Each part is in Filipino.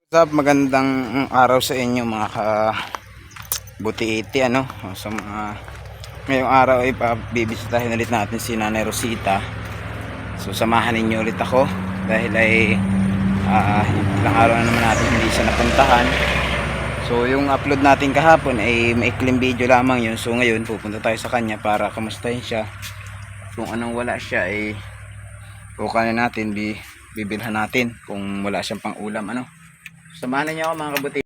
What's up? Magandang araw sa inyo mga kabutiiti sa mga ngayong araw ay bibisitahin ulit natin si Nanay Rosita. So samahan ninyo ulit ako dahil ay ilang araw na naman natin hindi siya napuntahan. So yung upload natin kahapon ay maikling video lamang yun. So ngayon pupunta tayo sa kanya para kamustahin siya. Kung anong wala siya ay kukunin natin, bibilhan natin kung wala siyang pang ulam Samahan niyo ako mga kabuti.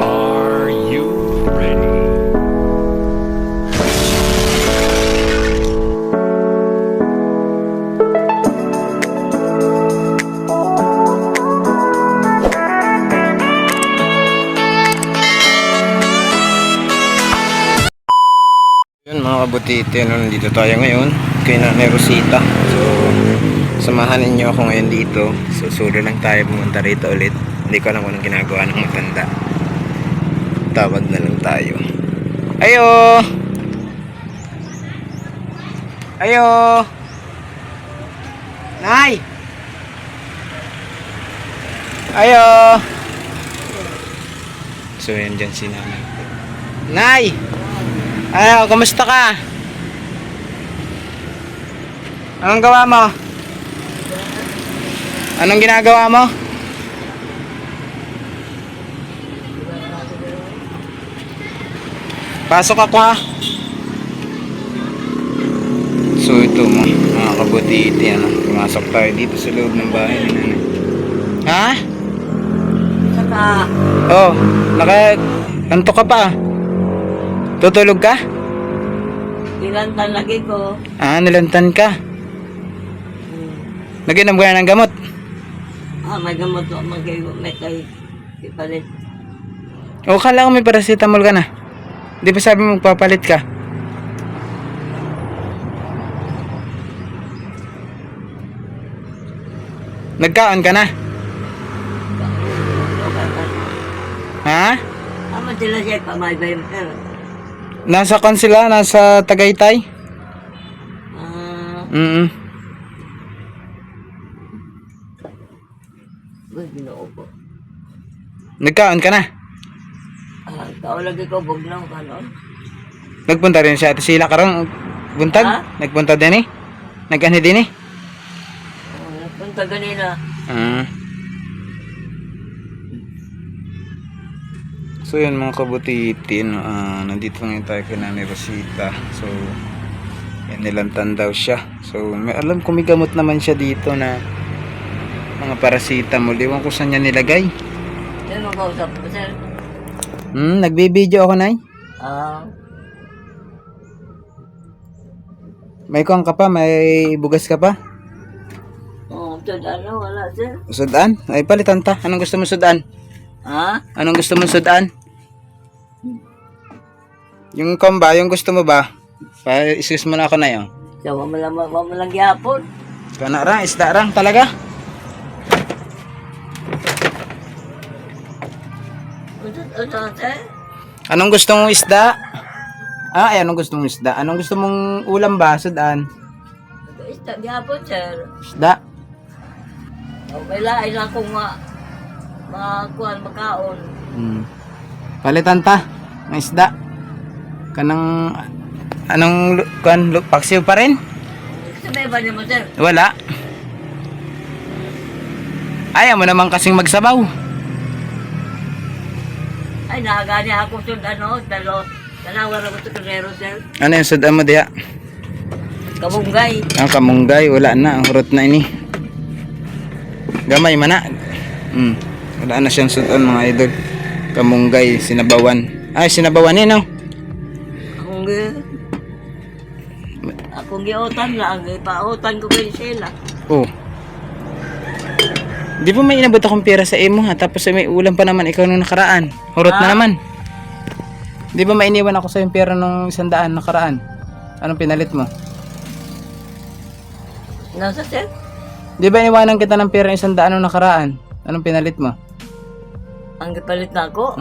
Are you ready? Yun mga kabutiti, nandito tayo ngayon kay Nanay Rosita. So samahan niyo ako ngayon dito. So solo lang tayo pumunta rito ulit. Hindi ko alam kung anong ginagawa ng matanda. Tawag na lang tayo. Ayo! Ayo! Nay! Ayo! So yan dyan si Nanay. Nay! Ayo, kamusta ka? Anong gawa mo? Anong ginagawa mo? Pasok ako ha. So ito mga kabutiti, pumasok tayo dito sa loob ng bahay ni Nanay. Ha? Saka, Oh, antok ka pa. Tutulog ka? ilantan lagi ko. Nilantan ka. Naginom ka na ng gamot. May gamot ko, may kay ipalit. O kala ko may paracetamol ka na. Di ba sabi mo magpapalit ka? Nagkaon ka na? Ha? Sila siya pamaybay mo. Nasa kon sila? Nasa Tagaytay? Ginoo ko. Nagkaon ka na? Tao lagi ko, bugnaw ka noon. Nagpunta rin siya at sila karong buntag? Ha? Nagpunta din eh? Nag-ani din eh? Punta ganina. So yun mga kabutitin, nandito ngayon tayo kay Nanay Rosita. So yan, nilantan daw siya. So may alam ko may gamot naman siya dito na mga paracetamol. Iwan ko saan niya nilagay. Sino mo kausap mo, sir? Nagbibideo ako, Nay. May kuwang ka pa? May bugas ka pa? Wala, sir. Sudan? Ay palitan ta. Anong gusto mo sudan? Ha? Anong gusto mo sudan? Yung komba, yung gusto mo ba? Isis mo na ako na yun. So, wala gyapon. Kana ra, isda ra talaga. Sir? Anong gusto mong isda? Anong gusto mong isda? Anong gusto mong ulam ba? Sudan? Isda gyapon, sir. Isda? May lain akong makakuhan, makaon. Palitan ta ng isda. Kanang anong paksiw pa rin? Sabi ba niyo mo, sir? Wala. Ayaw mo naman kasing magsabaw. Ay, nakagani ako dalawa na gusto kanero, sir. Ano yung sudan mo diya? Kabunggay. Kamunggay, wala na. Ang hurot na ini. Gamay man na. Wala na siyang sudan mga idol. Kamunggay, sinabawan. Sinabawan no? Akong giutan lang. Pautan ko kayo sila. Oh. Di ba may inabot akong pera sa imo ha? Tapos may ulam pa naman ikaw nung nakaraan. Hurot na naman. Di ba may iniwan ako sa yung pera nung 100 nakaraan? Anong pinalit mo? Nasa, sir? Di ba iniwanan kita ng pera ng 100 nung nakaraan? Anong pinalit mo? Ang gipalit na ako?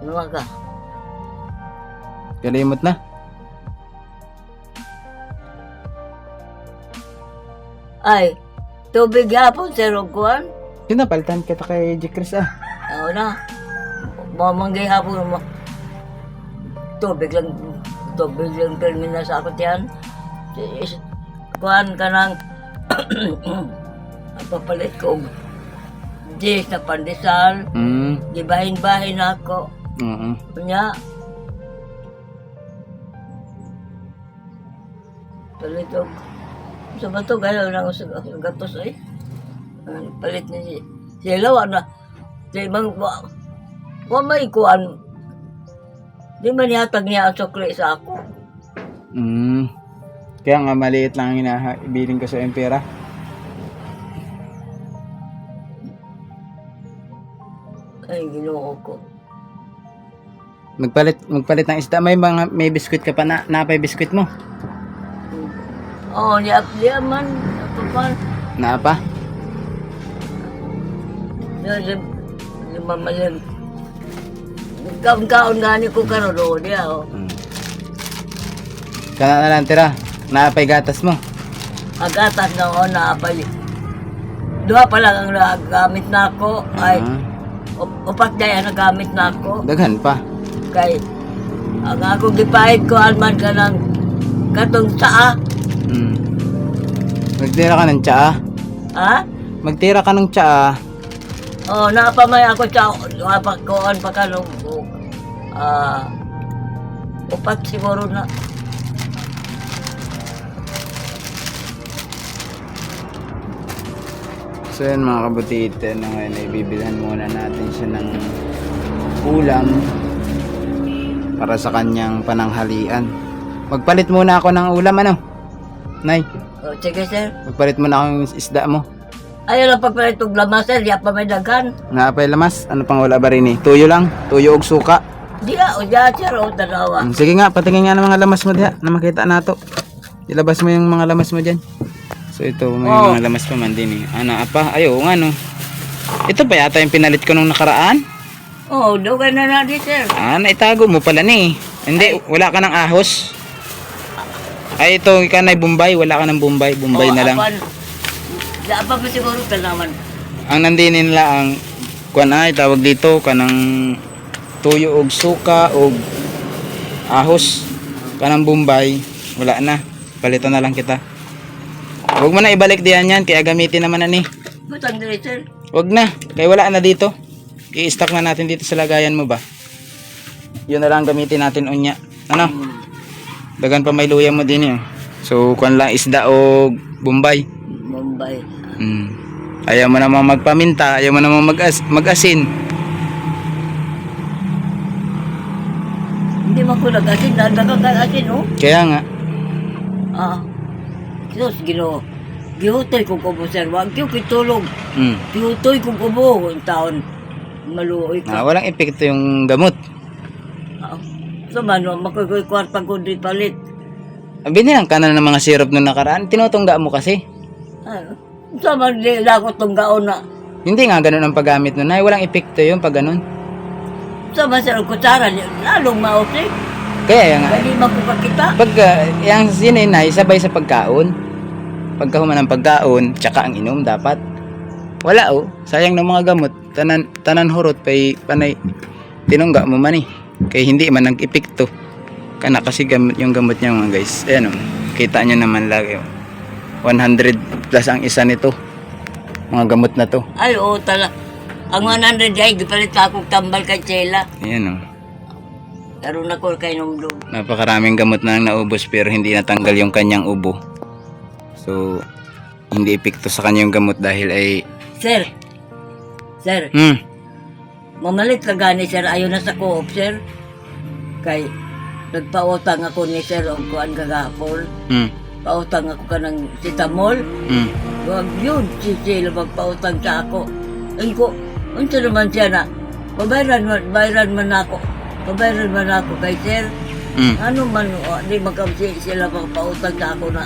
Ano ka? Kalimot na. Ay, tubig yapon, sir, og kuhan. Pinapalitan kita kay Jikris ah. Oo na. Mamanggay hapon mo. Tubig lang terminal sa akot yan. Kuhan ka ng papalit ko. Jis na pandesal. Gibahin-bahin ako. Kanya. Palit ko. Sa ba ito? Gaya lang sa gatos ay. Palit niya. Sila wala. Sila may kuhan. Di man yatag niya ang sukli sa ako. Kaya nga maliit lang ang ibiling ko sa pera. Ay, ginoo ko. Magpalit ng isda. May biskwit ka pa na. Napay biskwit mo? Oo, niya man. Ako pa. Naapa? Mamalim. Kaon gani ko karoon niya. Kana na lang tira. Naapay gatas mo. Agatas na ako na apay. Duha pa lang ang nagamit na ako. Ay, upat na yan nagamit na ako. Daghan pa. Kay, ang akong gipahit ko, alman ka ng katong saa. Magtira ka ng tsaa. Ha? Magtira ka ng tsaa. Oo, napamay ako sa kuhaan pa ka nung upat siguro na. So yan mga kabutitan, ngayon ay bibilhan muna natin siya ng ulam para sa kanyang pananghalian. Magpalit muna ako ng ulam ano? Nay, O, sige sir. magpalit muna ako ng isda mo. Ayaw lang pagpalit og lamas sir, di pa may daghan. Naapay lamas, ano pang wala ba rin eh? Tuyo lang, tuyo og suka. Di o diya sir, o dalawa. Sige nga, patingin nga ng mga lamas mo diha na makita nato. Ilabas mo yung mga lamas mo dyan. So ito, may mga lamas pa man din eh. Ano, apa? Ayaw nga no. Ito pa yata yung pinalit ko nung nakaraan. Oo, dugay na natin sir. Naitago mo pala ni. Hindi, wala ka ng ahos. Ay, ito, ikaw na Bombay. Wala ka ng Bombay. Bombay na lang. Di pa ba siguro ka naman. Ang nandinin nila ang kuan ay tawag dito kanang tuyo og suka og ahos. Kanang Bombay, wala na. Palitan na lang kita. Huwag mo na ibalik diyan yan, kaya gamitin naman na ni. Butang dili sir. Huwag na, kaya wala na dito. I-stock na natin dito sa lagayan mo ba? Yun na lang gamitin natin unya. Ano? Dagan pa may luya mo din yun. So, kuan lang isda o Bombay. Bombay. Ayaw mo namang magpaminta, ayaw mo namang mag-asin. Hindi man ko nag-asin, nagkakag-asin oh. Kaya nga. Diyos, gihutoy kong kubo, sir. Wag yung kitulog. Mm. Gihutoy kong kubo. Yung taon, maluoy ka. Walang epekto yung gamot. So, mano, makukoy kwarta ko di palit. Binilang ka na ng mga syrup nung nakaraan. Tinutungga mo kasi. So, man, di ko itong gaon na. Hindi nga ganun ang paggamit nun. Ay, walang epekto yun pag ganun. So, man, sir, ang kutsara, lalong mausik. Kaya nga. Hindi makukakita. Pag yung sininay, sabay sa pagkaon. Pagkahuman ng pagkaon, tsaka ang inom dapat. Wala oh. Sayang ng mga gamot. Tanan hurot pay panay tinungga mo man eh. Kaya hindi man nag-epekto. Kana kasi yung gamot niya mga guys. Ayan oh. Kita nyo naman lagi oh. 100 plus ang isa nito. Mga gamot na to. Ay, oo, tala. Ang 100 ay, gipalit ka akong tambal kay Chela. Ayan oh. Karoon ako kay Nungdog. Napakaraming gamot na naubos pero hindi natanggal yung kanyang ubo. So, hindi epekto sa kanyang gamot dahil ay... Sir, mamalit ka gani, sir. Ayaw na sa co-op, sir. Kay, nagpautang ako ni sir o kuan kagapon. Pautang ako ka ng sitamol. Huwag yun, si Chela magpautang sa ako. Ay ko, unsa naman siya na, babayaran man ako. Pabayaran man ako kay sir. Ano man, di magkamsi sila magpautang sa ako na.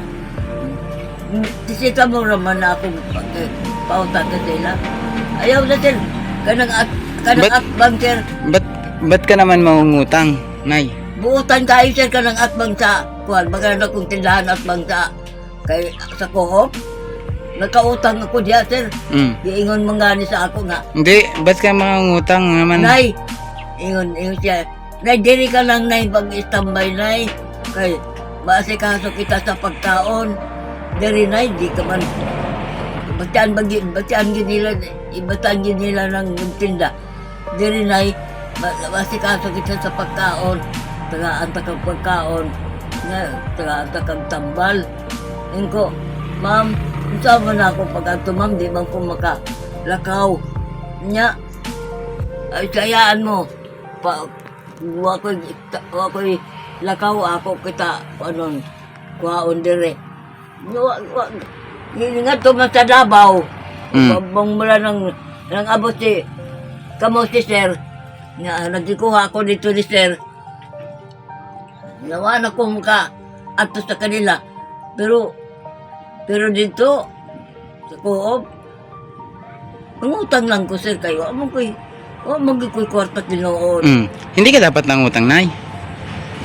Tisita mo naman ako pautang sa sila. Ayaw na sir. Kanang atbang sir. Ba't ka naman mangungutang, Nay? Buutan tayo sir kanang atbang sa kuhan. Maganda kong tindahan atbang sa kay sa co-op. nakautang ako diya, sir. Mm. Giingon mangani sa ako nga, Hindi, ba't ka mangungutang naman? Nay, ingon siya, Nay, diri ka lang, Nay, pag-istambay, Nay. Kay, maasikaso kita sa pagkaon. Diri, Nay, di ka man, bataan nila ng tinda. Diri, Nay, maasikaso kita sa pagkaon. Tagaan kang pagkaon. Tagaan kang tambal. Ingin ko, Ma'am, sama na ako pag-ato, Ma'am, di man ko makalakaw. Nya, ay sayaan mo. Wako'y lakaw ako kita, kuhaon dire. Hindi nga tumas sa Davao. Babang mula ng abot kamo si Sir. Nagikuha ako dito ni Sir. Nawa na ko maka ato sa kanila. Pero dito, sa Coop, mangutang lang ko, Sir, kayo. Magikoy kwarta tinoon. Hindi ka dapat nangutang, Nay.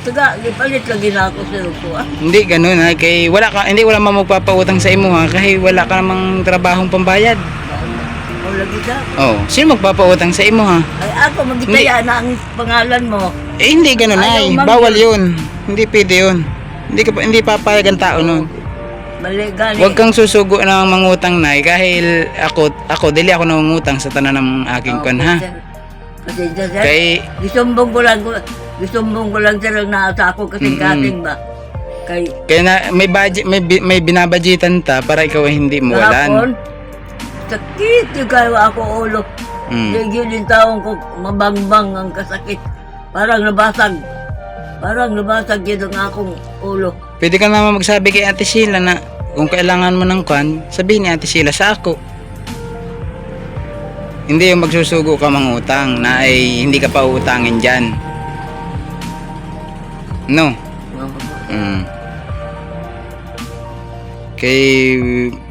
Taga, ipalit lagi na ako, Sir, ko, Hindi ganun, ha. Kay wala man magpapautang sa imo, ha. Kahit wala ka namang trabahong pambayad. O lagi ka. Oh, sino magpapautang sa imo, ha? Ay, ako, magitaya na ang pangalan mo. Hindi ganun, Ayaw, Nay. ma'am, Bawal yun. Hindi pwede yun. Hindi papayag ang tao nun. Mali, gani. Huwag kang susugo ng mangutang, Nay. Kahit ako, dili ako nangungutang sa tanan ng aking kwan, ha. Kasi, Sir, Kay, gisumbong ko lang, Sir, ang nasa ako kasi kating ba. kaya na, may budget, may binabudgetan ta para ikaw ay hindi mo Kahapon, walan. sakit yung kayo ako ulo. Yung din taong ko mabangbang ang kasakit. Parang nabasag yun ang akong ulo. Pwede ka naman magsabi kay Ate Sheila na kung kailangan mo ng kwan, sabihin ni Ate Sheila sa ako. Hindi yung magsusugo ka mangutang na ay hindi ka pa uutangin dyan. No? Kay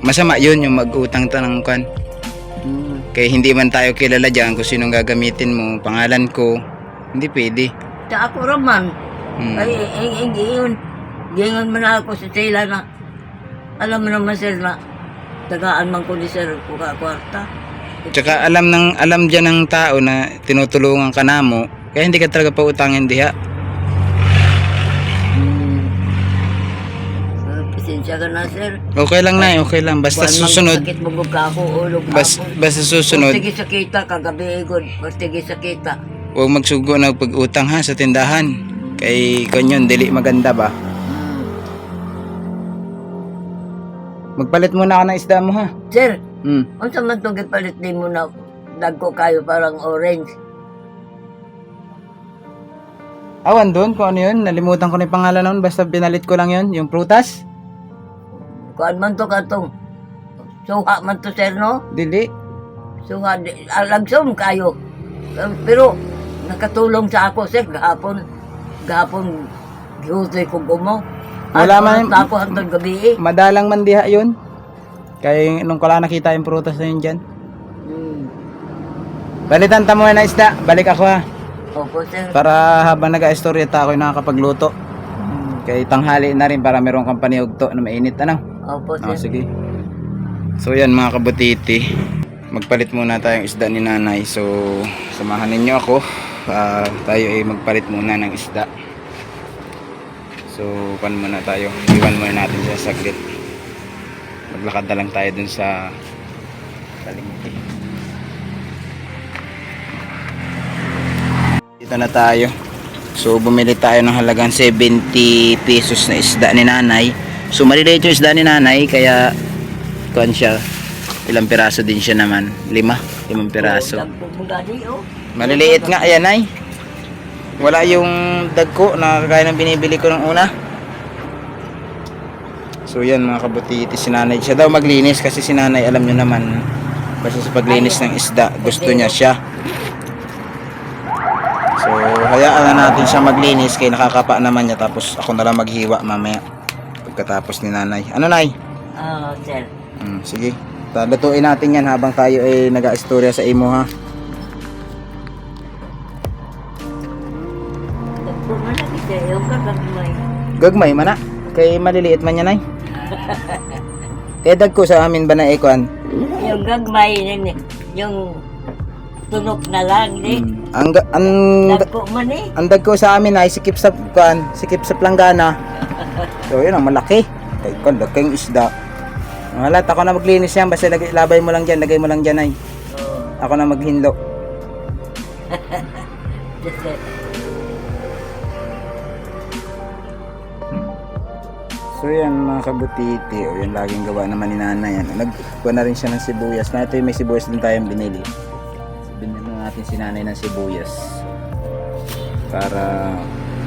masama yun yung mag-utang ta ng kwan. Kay hindi man tayo kilala dyan kung sinong gagamitin mo, pangalan ko, hindi pwede. Sa ako raman, ay gingon man ako sa Sheila na, alam mo naman, Sir, na tagaan man ko ni Sir kwarta. Tsaka alam dyan ng tao na tinutulungan ka na mo, kaya hindi ka talaga pautangin diha. Pasensya ka na, Sir. Okay lang, Nay, okay lang. Basta susunod. Sakit mo ka ako, ulo ka Basta susunod. Sige sa kita, kagabi igod. Sige sa kita. Huwag magsugo na pag-utang, ha, sa tindahan. Kay kanyon, dili maganda ba? Magpalit muna ako ng isda mo, ha. Sir, ang man itong ipalit din mo na dagko kayo parang orange. Awan doon kung ano yun. Nalimutan ko na yung pangalan noon. Basta pinalit ko lang yun. Yung prutas. Kuan man to katong suha man to, Sir, no? Dili. Suha, alagsom kayo. Pero nakatulong sa ako, Sir, gahapon gihutoy ko gumo. Wala man- ako hanggang gabi. Madalang man diha yun. Kaya nung ko lang nakita yung prutas na yun dyan. Balitan ta mo na isda. Balik ako, ha. Opo, Sir. Para habang nag-aistorya ta ako nakakapagluto. Kay tanghali na rin para meron kang paniugto na mainit, ano? Opo, Oh, Sir. sige. So yan mga kabutiti, magpalit muna tayong isda ni Nanay. So samahan ninyo ako. Tayo ay magpalit muna ng isda. So pan muna tayo. Iwan muna natin siya saglit. Maglakad na lang tayo dun sa Kalimti. Dito na tayo. So bumili tayo ng halagang 70 pesos na isda ni Nanay. So maliliit yung isda ni Nanay, kaya kuan siya, ilang piraso din siya naman, 5 piraso. Maliliit nga yan, Nay. Wala yung dagko na kagaya ng binibili ko ng una. So yan mga kabutiti, si Nanay, siya daw maglinis kasi si Nanay, alam nyo naman, basta sa paglinis ng isda, gusto niya siya. So hayaan na natin siya maglinis, kaya nakakapa naman niya, tapos ako na lang maghiwa mamaya pagkatapos ni Nanay. Ano, Nay? Sir. Sige, lutuin natin yan habang tayo ay nag-aistorya sa imo, ha. Gagmay man na, kay maliliit man yan, Nay. Kaya dag ko sa amin ba na ikuan? Yung gagmay, yung tunok na lang, di. Ang Man eh. ang dag ko sa amin ay sikip sa kuan, sikip sa planggana. So yun ang malaki. Kay kon daking isda. Wala, ako na maglinis yan, basta lagay mo lang dyan ay. Oo. Ako na maghinlo. Just like, So yan mga kabutiti, o yan laging gawa naman ni nanay. Nagkuha na rin siya ng sibuyas. Na ito yung may sibuyas din tayong binili. Binili na natin si nanay ng sibuyas. Para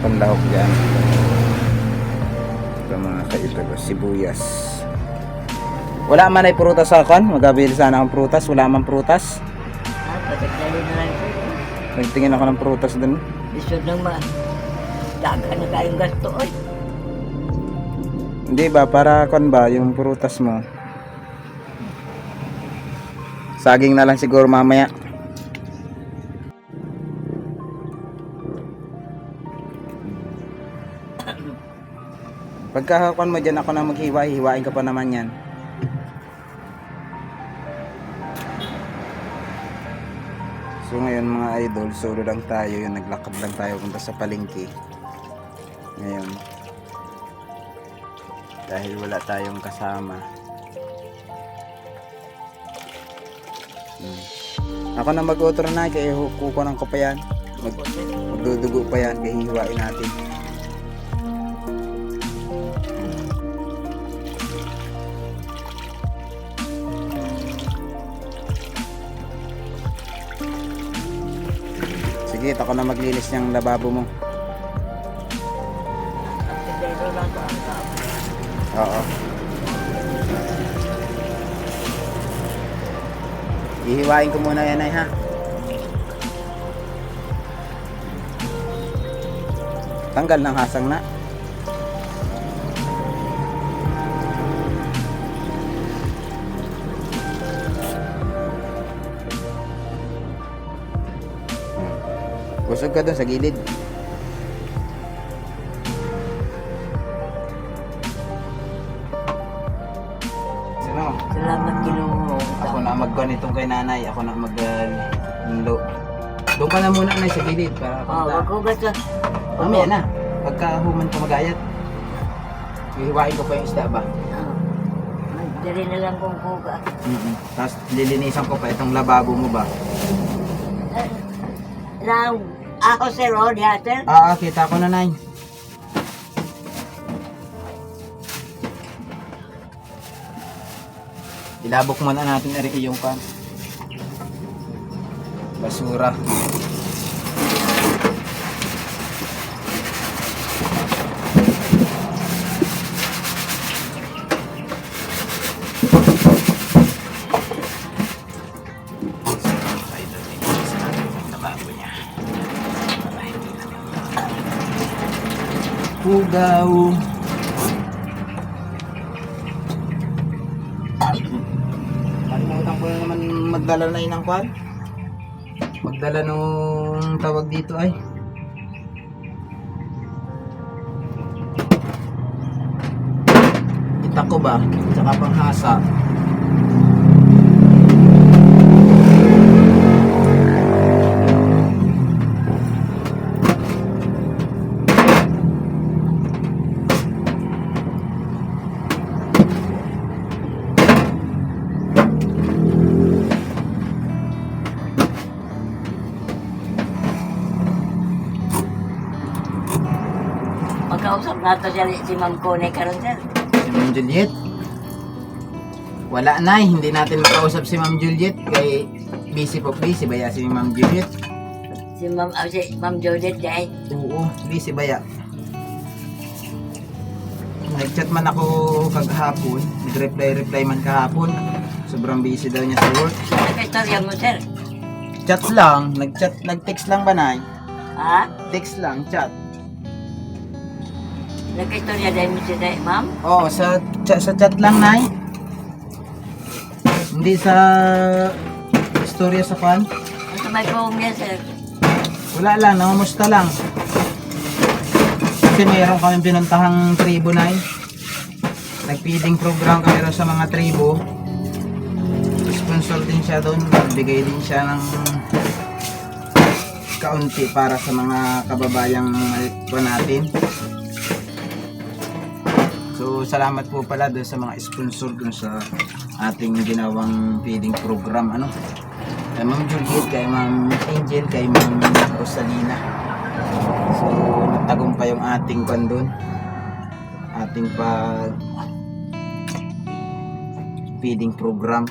panlahok dyan. Ito mga kaibig, sibuyas. Wala man ay prutas sa akin. Magabili sana akong prutas. Wala man prutas. patagdali na lang. Nagtingin ako ng prutas dun. Isod nang daga na kayong gasto, oy. Hindi ba? Para kon ba? Yung prutas mo. Saging na lang siguro mamaya. Pagkakakuan mo dyan, ako na maghiwa. Hiwain ka pa naman yan. So ngayon mga idol, solo lang tayo. Yung naglakad lang tayo punta sa palengke. Ngayon. Dahil wala tayong kasama. Ako na mag-outro na, kaya kukunan ko pa yan. Magdudugo pa yan, kaya hihiwain natin. Sige, ako na maglinis ng lababo mo. Patagdali lang ko ang tao. Oo. Ihiwain ko muna yan ay ha. Tanggal ng hasang na. Busog ka doon sa gilid. Sino? Salamat Ginoo. Ako na magkuhan itong kay nanay. Ako na mag-lo. Doon ka na muna na sa gilid para Oh, wag ko gasto. mamaya na. Pagka-human ko magayat. Hihiwain ko pa yung isda ba? Dali na lang kung kuga. Tapos lilinisan ko pa itong lababo mo ba? Lang, ako sir, oh, diya sir. Kita ko na nay. Ilabok muna natin yung kan. Basura. Pugaw. Kalimutan ko na naman magdala na yun ng kwan. Magdala nung tawag dito ay. Itak ko ba? Tsaka panghasa. Magkausap na to siya si Ma'am Kone karon sir. Si Ma'am Juliet. Wala na, hindi natin makausap si Ma'am Juliet kay busy ba ya si Ma'am Juliet? Si Ma'am Judith dahil. Oo, busy ba ya? Nag-chat man ako kagahapon, nag-reply man kahapon. Sobrang busy daw niya sa work. Nagka-istorya mo sir. Chat lang, nag-text lang ba nay? Ha? Text lang, chat. Nagka-istorya dahil mo siya dahil ma'am. Oo, sa chat lang nay. Hindi sa istorya sa fan. Ano may phone niya sir? Wala lang, namumusta lang. Kasi mayroon kami pinuntahang tribo nay. nag-feeding program kami rin sa mga tribo. Sponsor din siya doon, bigay din siya ng kaunti para sa mga kababayang po natin. So salamat po pala doon sa mga sponsor doon sa ating ginawang feeding program, ano, kay Ma'am Juliet, kay Ma'am Angel, kay Ma'am Rosalina. So nagtagumpay yung ating kwan doon, ating pag feeding program.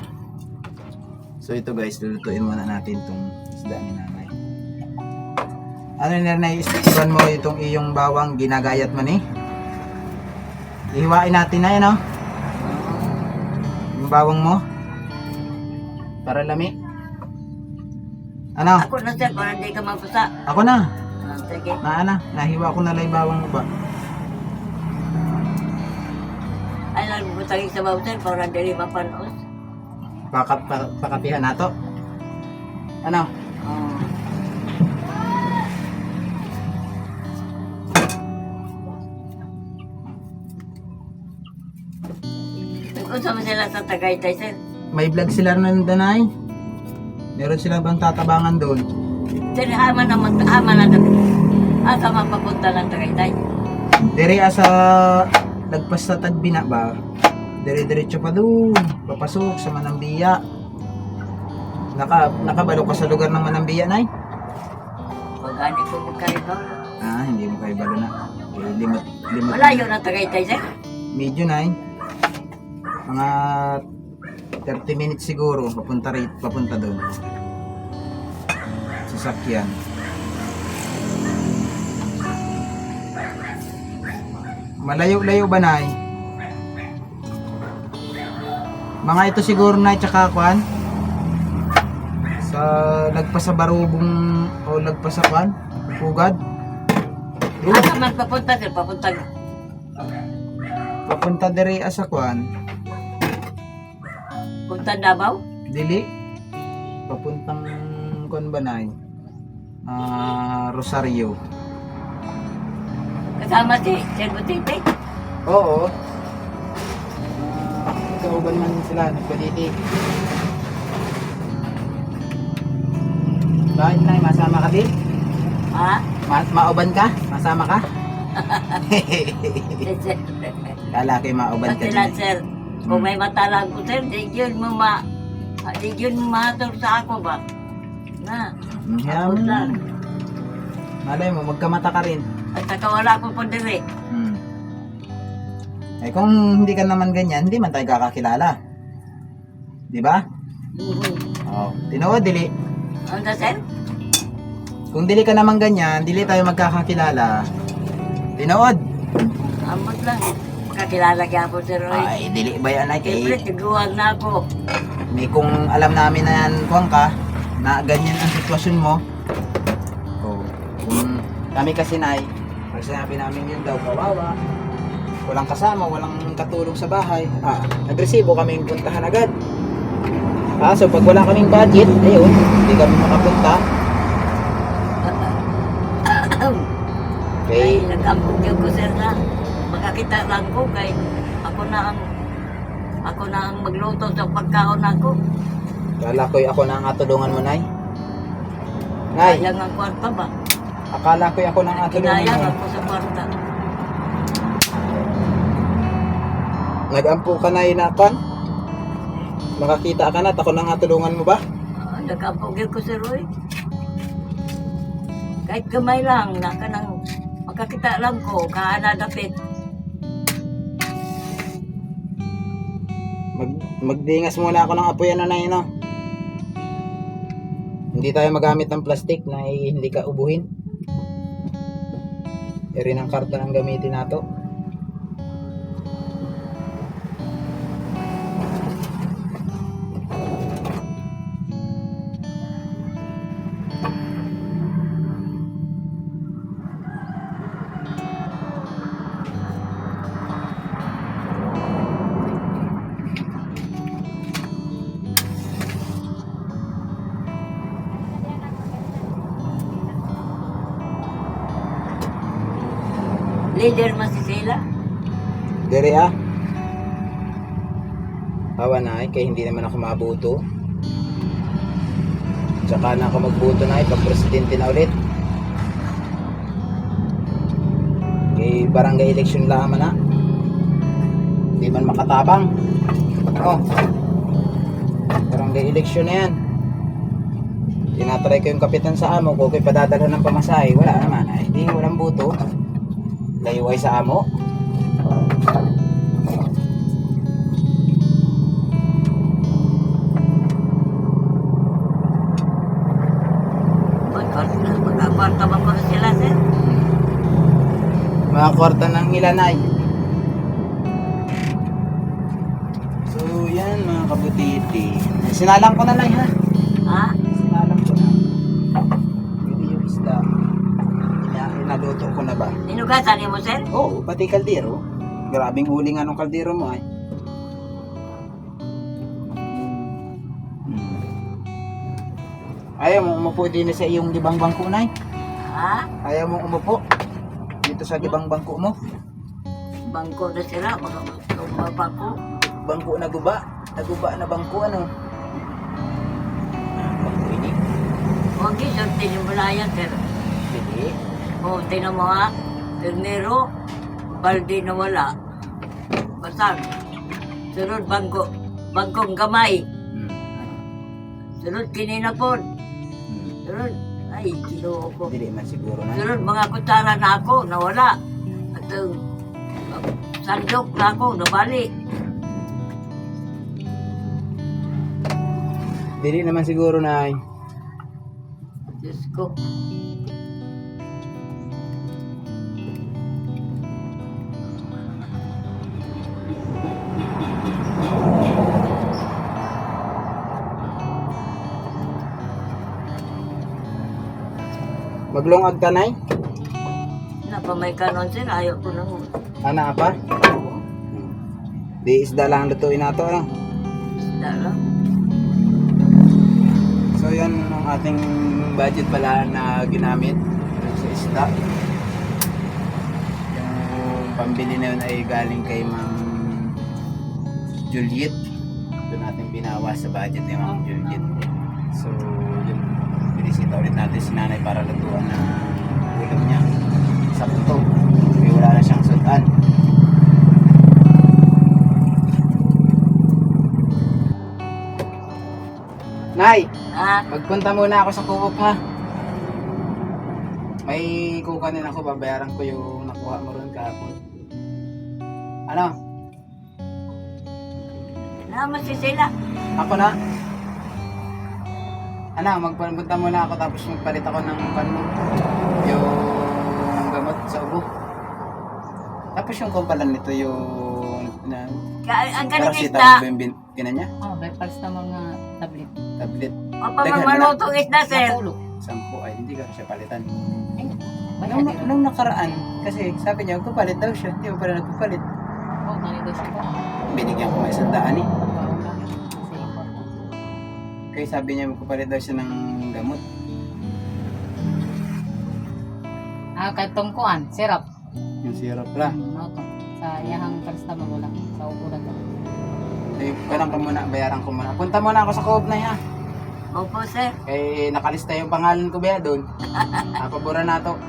So ito guys, lulutuin muna natin itong isda ni nanay. Ano ni nanay, isturan mo itong iyong bawang, ginagayat mo ni? Ihiwain natin na yan, oh. Yung bawang mo para lami. Ano? Ako na sir, para hindi ka mapusa. Ako na. Sige. Nahiwa ko na lang yung bawang mo ba? Ay, nagbutang sa baw sir, para hindi mapanos. Pakapihan nato. Ano? Oh. Kung sama sila sa Tagaytay sir. May vlog sila ng Danay. Meron silang bang tatabangan doon? Sir, ama na kami. Asa mapapunta ng Tagaytay. Dire asa lagpas sa Tagbina ba? Dire-diretso pa doon, papasok sa Manambiya. Nakabalo ka sa lugar ng Manambiya, nay? Pag-ani ko magkaribaw. Hindi mo kayo balo na. Limot. Malayo na Tagaytay sir. Medyo, nay. Mga 30 minutes siguro papunta doon. Sasakyan. Malayo-layo ba, nay? Mga ito siguro na tsaka kwan sa lagpas sa Barubong o lagpas sa kwan Pugad. Asa man papunta sir, Papunta dire sa kwan punta Davao. dili papuntang kwan ba, nay? Rosario. Kasama si Sir Butite. Oo. Kauban man sila, nagpaliti. Bakit, nay? Masama ka din? Ha? Mauban ka? Masama ka? Sir. Kala kayo mauban ka Kasi lang din. sir, kung may matalang ko sir, di yun mo matur sa ako ba? Na, Yan. ako lang. Malay mo, magkamata ka rin. At saka wala ko po dire. Eh kung hindi ka naman ganyan, hindi man tayo kakakilala. Di ba? Oo. Tinuod, dili. Ano sir? Kung dili ka naman ganyan, dili tayo magkakakilala. Tinuod. Amot lang. Makakilala kaya po sir Roy. Ay, dili ba yan ay Siyempre, kay... tiguan na ako. May kung alam namin na yan, kuwang ka, na ganyan ang sitwasyon mo. Oh, kung kami kasi nay, pag sinabi namin yun daw, kawawa, walang kasama, walang katulong sa bahay, agresibo kaming puntahan agad. So pag wala kaming budget, ayun, hindi kami makapunta. Ay, Okay. nag-ampog yun ko sir na. Makakita lang ko kay ako na ang magluto sa pagkaon ako. Kala ko'y ako na ang atulungan mo, nay. Nay, Sayang ang kwarta ba? akala ko'y ako na ang atulungan Kinayang mo. ako sa kwarta. Nag-ampo ka na inakan? Makakita ka na, ako na nga tulungan mo ba? Nag-ampog yun ko sir Roy. Kahit gamay lang, makakita lang ko, kaanadapit. Magdingas muna ako ng apoy na no? Hindi tayo magamit ng plastic na hindi ka ubuhin. Eri ng karton ang gamitin nato. Leader man si Sila. Dere Hawa na kaya hindi naman ako mabuto. Tsaka na ako magbuto na pag presidente na ulit. Kay barangay election lang na. Hindi man makatabang. Oh. Barangay election na yan. Tinatry ko yung kapitan sa amo ko, kay padadala ng pamasahe, wala naman. Ay, hindi, walang buto. Layo ay sa amo. Magkakwarta ba pa sila, sir? Mga kwarta ng ilanay. So, yan mga kabutiti. Sinalang ko na lang ha. Ha? Sinalang ko na. Pwede yung isda. Inaluto ko na ba? Inugasan niyo mo, sir? Oo, pati kaldero. Grabing huli nga nung kaldero mo ay. Ayaw mo umupo din sa iyong libang bangko na Ha? Ayaw mo umupo dito sa libang bangko mo. Bangko na sila, mga bangko. Bangko na guba. Naguba na bangko ano. Bangko ini. Huwag yung sir, tinimulayan, sir. Hindi. O, tinan mo ha, ternero, balde na wala. Basag. Sunod bangko, bangkong gamay. Sunod kininapon. Sunod, ay, ginoo ko. Hindi man siguro na. Sunod mga kutsara na ako, nawala. At sandok na ako, nabali. Hindi naman siguro na. Diyos ko. Maglongag ka nay? Napamay kanon sir, ayaw ko nang Ana pa? Di isda lang lutuin nato ano? isda lang. So yan ang ating budget pala na ginamit sa isda. Yung pambili na yun ay galing kay Ma'am Juliet. Doon natin binawas sa budget ni Ma'am Juliet. So yun, binisita ulit natin si nanay para lutuan na ulam niya. Sakto. Kaya wala na siyang sudan. Nay! Ha? Magpunta muna ako sa Coop ha. May kukunin ako, babayaran ko yung nakuha mo ron kahapon. Ano? Naman si sila. Ako na? Ano, magpunta muna ako tapos magpalit ako ng mo. Yung gamot sa ubo. Tapos yung kumpalan nito yung Ang galing paracetamol isda. ba yung niya? Oh, may palis na mga tablet. Tablet. O pa mamalutong isda sir. Natulog. 10 ay hindi ka siya palitan. Ay, may Nung nakaraan, kasi sabi niya, magpapalit daw siya. Hindi mo pala nagpapalit. Oh, nalito siya ko. Binigyan ko may 100 eh. Kasi, Kaya sabi niya magpapalit daw siya ng gamot. kay tungkuan, syrup. Yung syrup lang. No, to. Sa yahang palis na wala. Sa upuran to. Eh, parang ko muna, bayaran ko muna. Punta muna ako sa Coop na yan. Opo sir. Eh, nakalista yung pangalan ko ba doon. Paboran na to.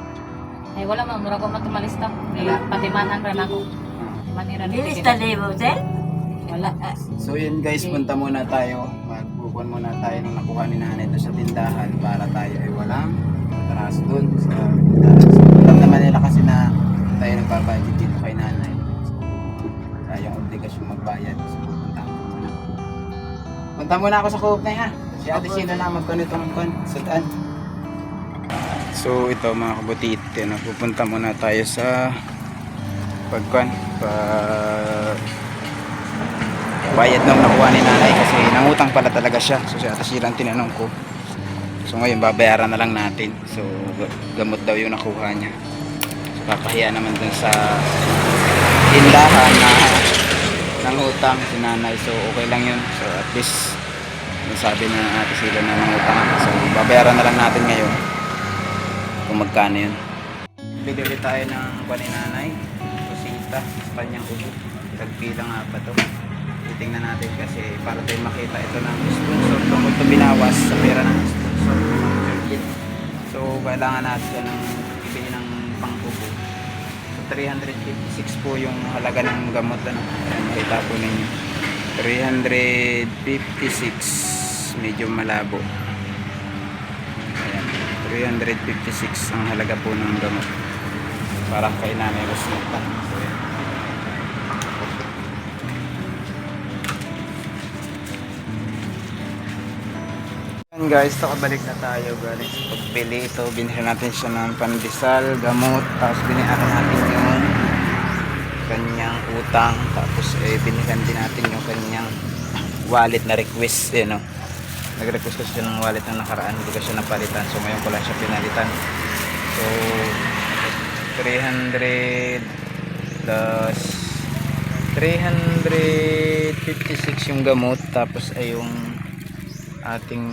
Ay, wala man. Mura ko matumalista. Eh, Wala. patimanan rin ako. Manira ni Nilista din mo sir. Wala. So yun guys, punta muna tayo. Magbukuan muna tayo nung nakuha ni nanay doon sa tindahan para tayo ay walang atraso doon sa tindahan. So, alam naman nila kasi na tayo nagbabudget dito kay nanay. So, tayong obligasyon magbayad. So, punta muna ako sa Coop na ha. Si Ate Sheila na magkunitong sudan. So ito mga kabutite, pupunta muna tayo sa bayad nung nakuha ni nanay kasi nangutang pala talaga siya. So si Ate Sheila ang tinanong ko. So ngayon babayaran na lang natin. So gamot daw yung nakuha niya. So papahiya naman dun sa tindahan na nangutang si nanay. So okay lang yun. So at least sabi na Ate Sheila na nangutang. So babayaran na lang natin ngayon kung magkano yun. Bili ulit tayo ng kuha ni nanay. Rosita sa kanyang ubo. Tagpilang nga pa to. titingnan natin kasi para tayo makita ito ng sponsor tungkol ito binawas sa pera ng sponsor ng Ma'am Juliet. So kailangan natin ng ibili ng pangtubo. So 356 po yung halaga ng gamot. Ano? Ayan, makita po ninyo. 356, medyo malabo. Ayan, 356 ang halaga po ng gamot para kay Nanay Rosita. So ayan. Ayan guys, kabalik na tayo galing sa pagbili. Ito, binili natin siya ng pandesal, gamot, tapos biniaran natin yung kanyang utang, tapos binihan din natin yung kanyang wallet na request. No? Nag-request kasi siya ng wallet na nakaraan, hindi ko siya napalitan, so ngayon ko lang siya pinalitan. So 300 plus 356 yung gamot, tapos ay yung ating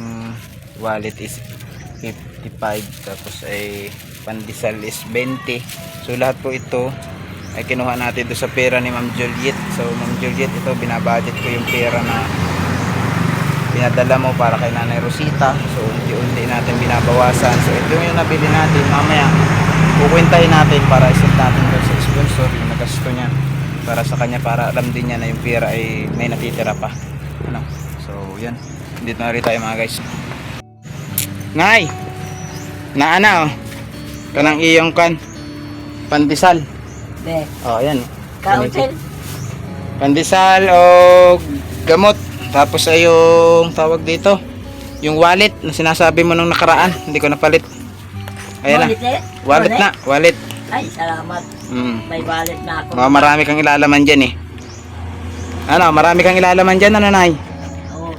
wallet is 55, tapos ay pandesal is 20. So lahat po ito ay kinuha natin doon sa pera ni Ma'am Juliet. So Ma'am Juliet, ito binabudget ko yung pera na pinadala mo para kay Nanay Rosita. So unti-unti natin binabawasan. So ito yung nabili natin, mamaya kukwentahin natin para isend natin doon sa sponsor yung nagasto niya para sa kanya, para alam din niya na yung pera ay may natitira pa. Ano? So yan, dito na rin tayo mga guys. Ngay! Naana oh. Kanang iyong kan pandesal. Be, Oh, ayan. kautil. Pandesal o gamot. Tapos ay yung tawag dito, yung wallet na sinasabi mo nung nakaraan, hindi ko napalit. Ayan na. Wallet na, wallet. Ay, salamat. May wallet na ako. Marami kang ilalaman dyan eh. Ano, marami kang ilalaman dyan, ano Nay? Oo.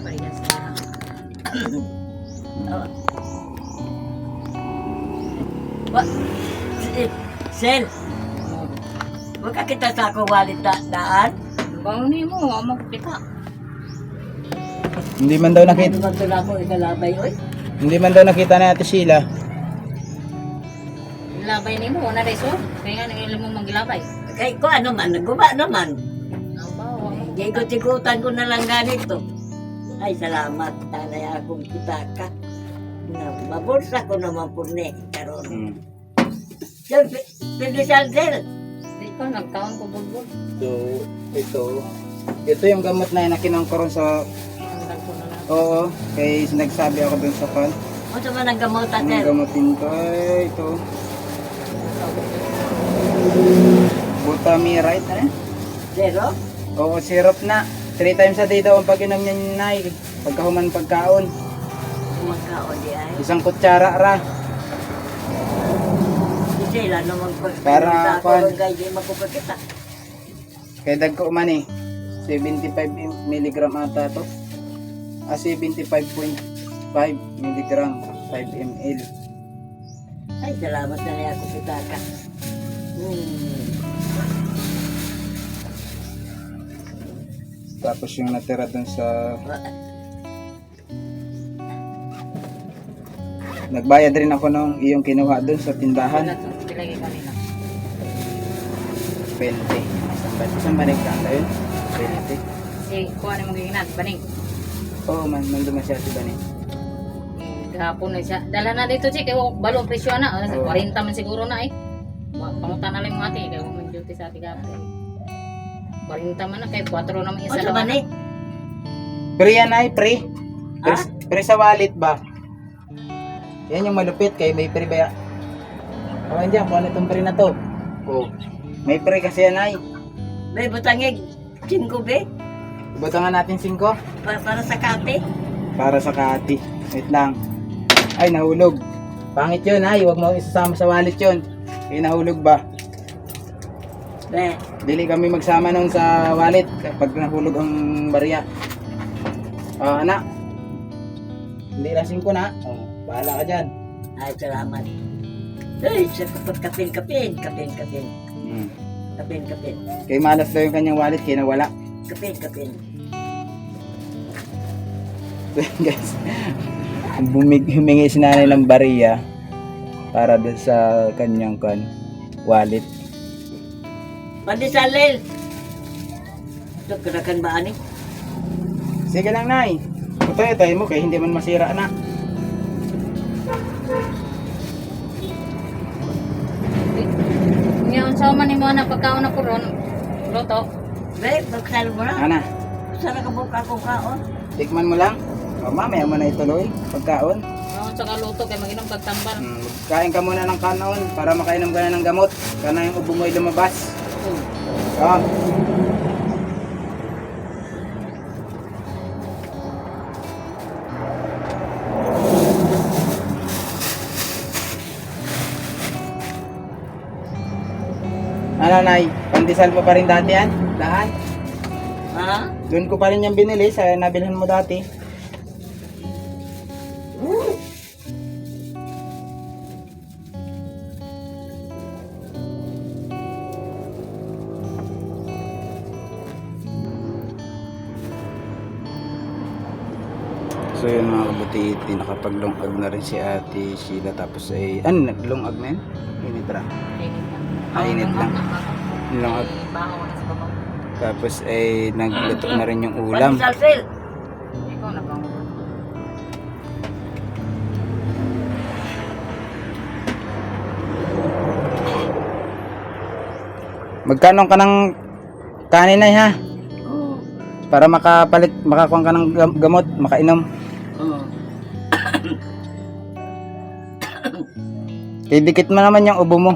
Parehas na. What? Sel, huwag ka kita sa akong wallet daan. Bang ni mo, amo kita. Hindi man daw nakita, Ano ba ito na ako ikalabay, oy? hindi man daw nakita na Ate Sheila. Labay ni mo, na reso. Kaya nga nang mo manggilabay. Kay ko ano man, naguba naman. Ang bawa mo. Ikot-ikutan ko na lang ganito. Ay, salamat. Tanay akong kita ka. Na, mabulsa ko naman po ni. Karoon. Yan, Pindisal Sel. Di ka, nagtaon ko bulbul. So, ito yung gamot na nakinangkoron sa, Ang ko na lang. oo, kay nagsabi ako dun sa kan. O sa man ang gamutan, Ang Sel? gamutin ko ay ito. Butamirite, ano? Zero? Oo, syrup na. 3 times a day daw ang pag-inom niya ni Nay. Pagkahuman pagkaon. Magkaon di ay. Isang kutsara ra. Sila naman ko. Para, Ako pan. ang gay, di magkupagkita. Kaya dagko man eh. 75 mg ata to. 75.5 mg 5 ml. Ay, salamat na niya ako kita ka. Tapos yung natira dun sa... Nagbayad rin ako nung iyong kinuha dun sa tindahan. Pilagay kanina. 20. Isang banig ka tayo? 20. Si kuha ni magiginat, baning. Oo man, nandun siya si Baning. Gahapon na siya. Dala na dito si, kaya balong presyo na. Oo. 40 man siguro na eh. Pangutan na lang yung ate, kaya man duty sa ate gapon. 40 man na, kaya 4 naman O isa sa man eh? Pre yan ay, pre. Pre, Ah? pre sa wallet ba? Yan yung malupit, kay may pre ba? Awan dyan, kung ano itong pre na to. Oo. May pre kasi yan ay. May butangig. 5 be? Ibutangan natin 5 Para sa kape. para sa kati. Wait lang. Ay, nahulog. Pangit yun ay, huwag mo isasama sa wallet yun. Ay, nahulog ba? Be. Dili kami magsama nun sa wallet kapag nahulog ang barya. Anak. Hindi na 5 na. Oh, bahala ka dyan. Ay, salamat. Ay, siya kapin. Hmm. Kapin. Kay malas daw yung kanyang wallet, kaya nawala. Kapin. Guys, humingi si nanay ng bariya para doon sa kanyang wallet. Pandisalil. Ito, karakan ba ani? Sige lang, Nay. Tayo mo kaya hindi man masira na. Ngayon, sa man mo na pagkaon na puron, luto. Be, magsalo mo na. Ana, Sana ka buka kong kaon. tikman mo lang. O, mamaya mo na ituloy. Pagkaon. Ngayon, sa kaluto, kay mag-inom pagtambal. Kain ka muna ng kanon para makainom ka na ng gamot. Kana yung ubo mo'y lumabas. Oh. Ano, Nay? Pandesal mo pa rin dati yan? Lahat? Ha? Doon ko pa rin yung binili sa nabilhan mo dati. So yun mga kabutiti, nakapaglungag na rin si Ate Sheila. Tapos ay, ano, naglungag na yun? Init ra. Init lang. Lungag. Baho na sa babaw. Tapos ay nagluto na rin yung ulam. Salsel. Ikaw na bang Magkano ka ng kanin ay ha? Oo. Para makakuha ka ng gamot, makainom. Oo. Idikit mo naman yung ubo mo.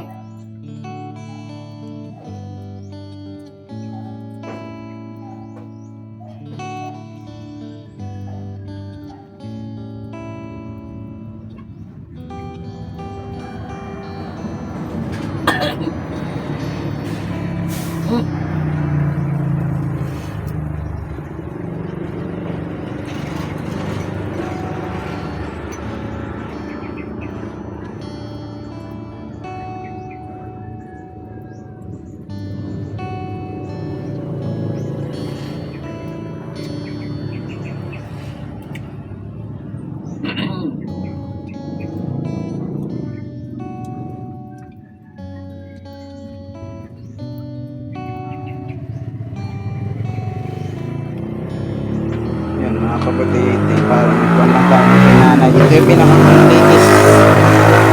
Yan mga kabutiti, parang ikuan lang kami kay nanay. Ito yung pinaka-latest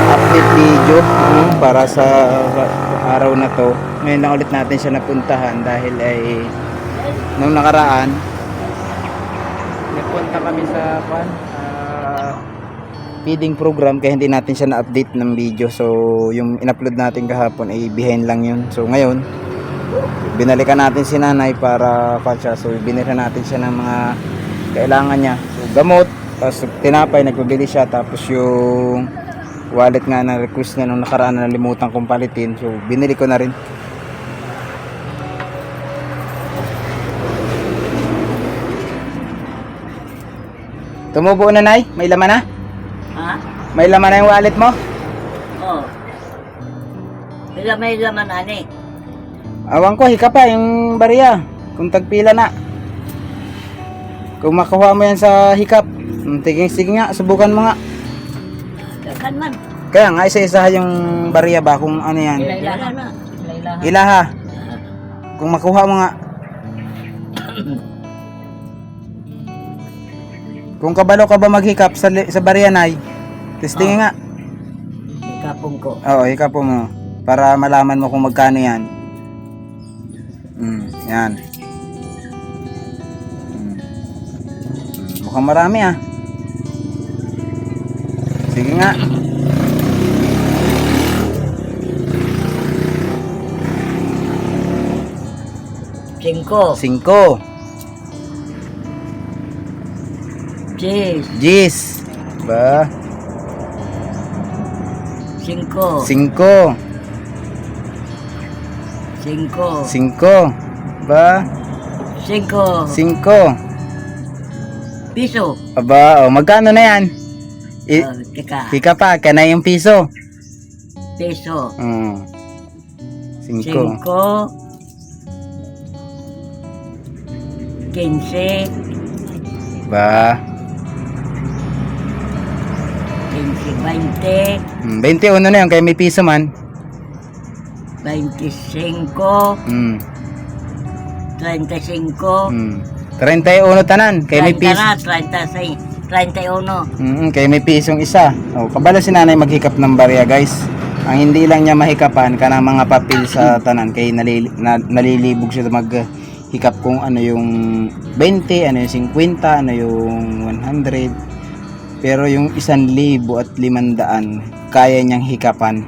update video para sa araw na to. Ngayon lang ulit natin siya napuntahan dahil ay nung nakaraan nagpunta kami sa feeding program kaya hindi natin siya na-update ng video. So yung in-upload natin kahapon ay behind lang yun. So ngayon binalikan natin si nanay para siya. So binira natin siya ng mga kailangan niya. So gamot, tapos tinapay, nagbibili siya. Tapos yung wallet nga na request niya nung nakaraan na nalimutan kong palitin. So binili ko na rin. Tumubo na, Nay? May laman na? Ha? May laman na yung wallet mo? Oo. May laman ani. Awang ko, hika pa yung bariya. Kung tagpila na. Kung makuha mo yan sa hikap, sige nga, subukan mo nga. Kan man. Kaya nga, isa-isa yung bariya ba kung ano yan. Ilaha na. Laylahan. Ilaha. Kung makuha mo nga. Kung kabalo ka ba maghikap sa bariya, Nay, testingin nga. Ikapong ko. Oo, hikap mo. Para malaman mo kung magkano yan. Yan. Mukhang marami ah. Sige nga. Cinco. 5. Seis. Gis. Ba? Cinco. 5. Cinco. 5. Ba? Cinco. 5. Piso. Aba, oh, magkano na yan? Teka. Hika pa, kana yung piso. Peso. 5. Cinco. 15. Ba? 20. 21 na yun, kaya may piso man. 25. 35. 31 tanan. Kay may 30 piso. na, 36, 31. Kay may pisong isa. O, kabalo si nanay maghikap ng barya, guys. Ang hindi lang niya mahikapan kanang mga papel sa tanan kay nalilibog siya maghikap kung ano yung 20, ano yung 50, ano yung 100. Pero yung 1,500 kaya niyang hikapan.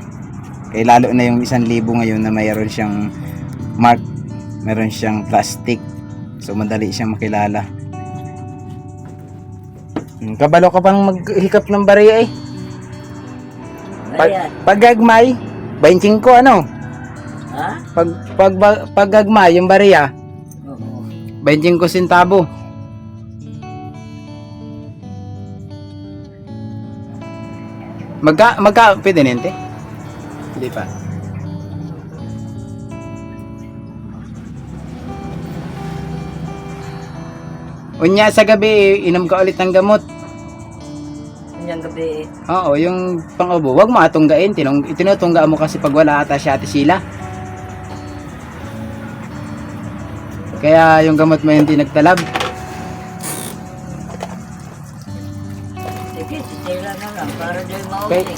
Kaya lalo na yung 1,000 ngayon na mayroon siyang mark, meron siyang plastic. So madali siyang makilala. Kabalo ka pang maghikap ng barya eh. Ayan. Pagagmay, 25 ano? Ha? Pagagmay yung barya, Oo. 25 centavo. Magka pwede nente? Hindi pa. Unya sa gabi, inom ka ulit ng gamot. Yung gabi. Oo, yung pang-ubo, wag mo atunggain. Tinutungga mo kasi pag wala ata si Ate Sheila. Kaya yung gamot mo hindi nagtalab. Sige, sisira na lang para di Kay, mauli.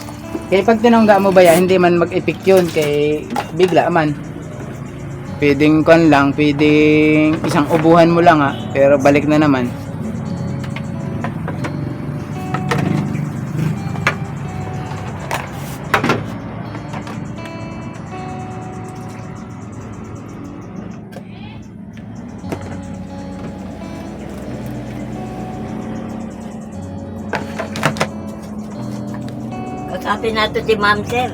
kaya pag tinungga mo ba yan, hindi man mag-epic yun. Kay bigla man. Pwedeng kon lang, pwedeng isang ubuhan mo lang pero balik na naman. Kasapin natin si Ma'am Sir.